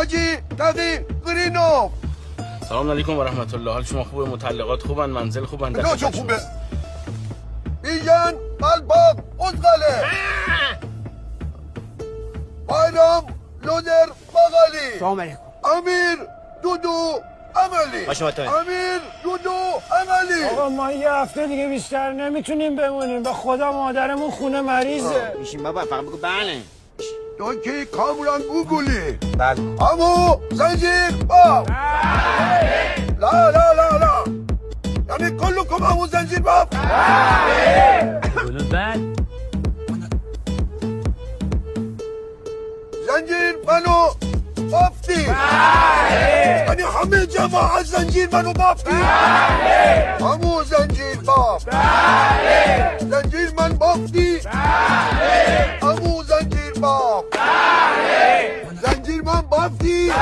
حاجی تقی قرینوف. سلام علیکم و رحمت الله. حال شما خوبه؟ متعلقات خوبن؟ منزل خوبن؟ نه چه خوبه. بیژن قلباب ازغله. بایرام لودر باقالی. سلام علیکم. امیر دودو عملی. امیر دودو عملی. آقا ما یه هفته دیگه بیشتر نمیتونیم بمونیم. به خدا مادرمون خونه مریضه. میشیم بابا، فقط بگو بله. تو که کاملا گوگلی. بله. امو زنجیر باب. بله. لا لا لا لا. یعنی کلکم امو زنجیر باب. بله. بله بله. زنجیر منو بافتی. بله. یعنی همه جماعت زنجیر منو بافتی. بله. امو زنجیر باب. بله. زنجیر من بافتی. بله. امو زنجیر باب. بله. زنجیر من بافتی.